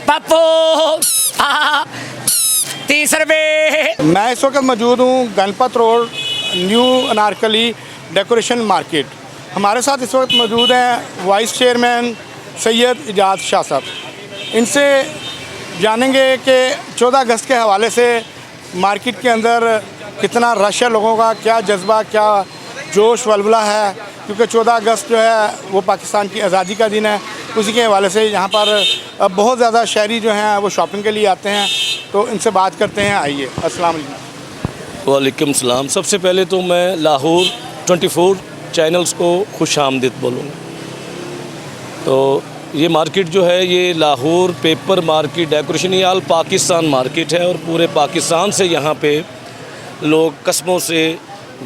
पप्पू 30 रुपये। मैं इस वक्त मौजूद हूँ Ganpat road new Anarkali decoration market. हमारे साथ इस वक्त मौजूद हैं वाइस चेयरमैन सैयद इजाज़ शाह साहब। इनसे जानेंगे कि 14 अगस्त के हवाले से मार्केट के अंदर कितना रश है, लोगों का क्या जज्बा, क्या जोश वलवला है, क्योंकि 14 अगस्त जो है वो पाकिस्तान की आज़ादी का दिन है। उसी के हवाले से यहाँ पर बहुत ज़्यादा शहरी जो हैं वो शॉपिंग के लिए आते हैं, तो इनसे बात करते हैं। आइए। अस्सलाम वालेकुम। वालेकुम सलाम। सबसे पहले तो मैं लाहौर 24 चैनल्स को खुश आमदीद बोलूँगा। तो ये मार्केट जो है ये लाहौर पेपर मार्केट डेकोरेशन ये आल पाकिस्तान मार्केट है और पूरे पाकिस्तान से यहाँ पे लोग कस्बों से,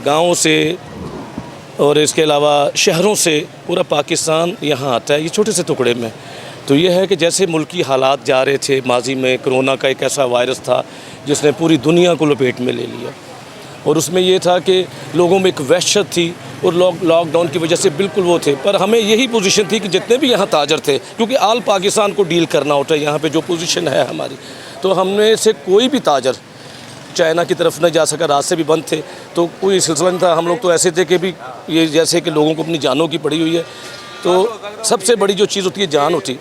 गाँवों से और इसके अलावा शहरों से पूरा पाकिस्तान यहाँ आता है, ये छोटे से टुकड़े में। तो ये है कि जैसे मुल्की हालात जा रहे थे, माजी में कोरोना का एक ऐसा वायरस था जिसने पूरी दुनिया को लपेट में ले लिया, और उसमें ये था कि लोगों में एक वहशत थी और लॉकडाउन की वजह से बिल्कुल वो थे। पर हमें यही पोजीशन थी कि जितने भी यहाँ ताजर थे, क्योंकि आल पाकिस्तान को डील करना होता है यहाँ पे जो पोजीशन है हमारी, तो हमने से कोई भी ताजर चाइना की तरफ न जा सका, रास्ते भी बंद थे, तो कोई सिलसिला नहीं था। हम लोग तो ऐसे थे कि भी ये जैसे कि लोगों को अपनी जानों की पड़ी हुई है। तो सबसे बड़ी जो चीज़ होती है जान होती,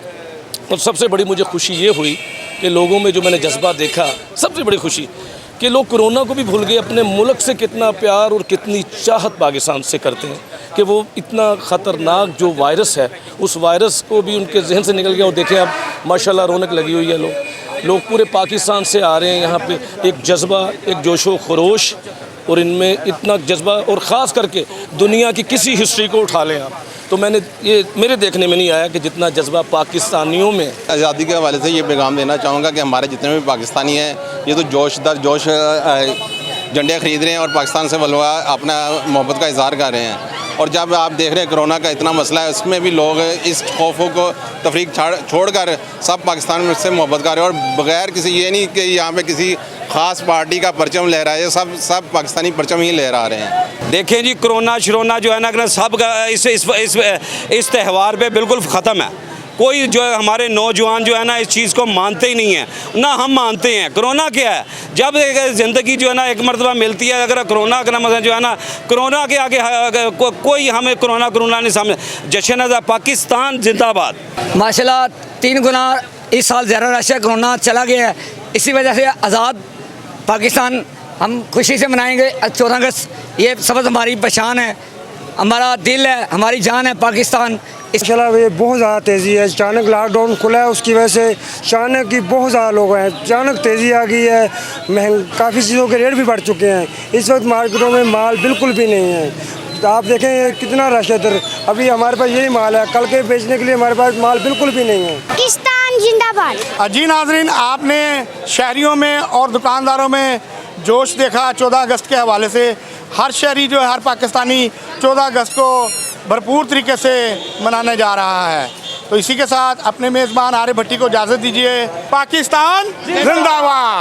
और सबसे बड़ी मुझे खुशी ये हुई कि लोगों में जो मैंने जज्बा देखा, सबसे बड़ी खुशी कि लोग कोरोना को भी भूल गए, अपने मुल्क से कितना प्यार और कितनी चाहत पाकिस्तान से करते हैं कि वो इतना ख़तरनाक जो वायरस है उस वायरस को भी उनके जहन से निकल गया। और देखें अब माशाल्लाह रौनक लगी हुई है, लोग पूरे पाकिस्तान से आ रहे हैं यहाँ पे, एक जज्बा, एक जोशो खरोश, और इनमें इतना जज्बा, और ख़ास करके दुनिया की किसी हिस्ट्री को उठा लें आप, तो ये मेरे देखने में नहीं आया कि जितना जज्बा पाकिस्तानियों में। आज़ादी के हवाले से ये पैगाम देना चाहूँगा कि हमारे जितने भी पाकिस्तानी हैं ये तो जोश दर जोश झंडे ख़रीद रहे हैं और पाकिस्तान से वलवा अपना मोहब्बत का इज़हार कर रहे हैं। और जब आप देख रहे हैं कोरोना का इतना मसला है, उसमें भी लोग इस खौफों को तफरीक छोड़कर सब पाकिस्तान में से मोहब्बत कर रहे हैं, और बग़ैर किसी ये नहीं कि यहाँ पे किसी ख़ास पार्टी का परचम लहराए, सब पाकिस्तानी परचम ही लहरा रहे हैं। देखें जी, कोरोना शरोना जो है ना सब इस त्यौहार पे बिल्कुल ख़त्म है। कोई जो है हमारे नौजवान जो है ना इस चीज़ को मानते ही नहीं है, ना हम मानते हैं। कोरोना क्या है, जब ज़िंदगी जो है ना एक मरतबा मिलती है, अगर कोरोना का मतलब जो है ना, कोरोना के आगे कोई हमें कोरोना नहीं समझ। जश्न अज़ा पाकिस्तान जिंदाबाद। माशाल्लाह 3 गुना इस साल ज़्यादा रश है, कोरोना चला गया है, इसी वजह से आज़ाद पाकिस्तान हम खुशी से मनाएंगे 14 अगस्त। ये सबसे हमारी पहचान है, हमारा दिल है, हमारी जान है पाकिस्तान। इंशाल्लाह ये बहुत ज़्यादा तेज़ी है। अचानक लॉकडाउन खुला है, उसकी वजह से अचानक की बहुत ज़्यादा लोग हैं, अचानक तेज़ी आ गई है, काफ़ी चीज़ों के रेट भी बढ़ चुके हैं। इस वक्त मार्केटों में माल बिल्कुल भी नहीं है। आप देखें कितना रश है इधर, अभी हमारे पास यही माल है, कल के बेचने के लिए हमारे पास माल बिल्कुल भी नहीं है। पाकिस्तान जिंदाबाद। जी नाज़रीन, आपने शहरियों में और दुकानदारों में जोश देखा 14 अगस्त के हवाले से। हर शहरी जो है, हर पाकिस्तानी 14 अगस्त को भरपूर तरीके से मनाने जा रहा है। तो इसी के साथ अपने मेज़बान आरिफ भट्टी को इजाज़त दीजिए। पाकिस्तान जिंदाबाद।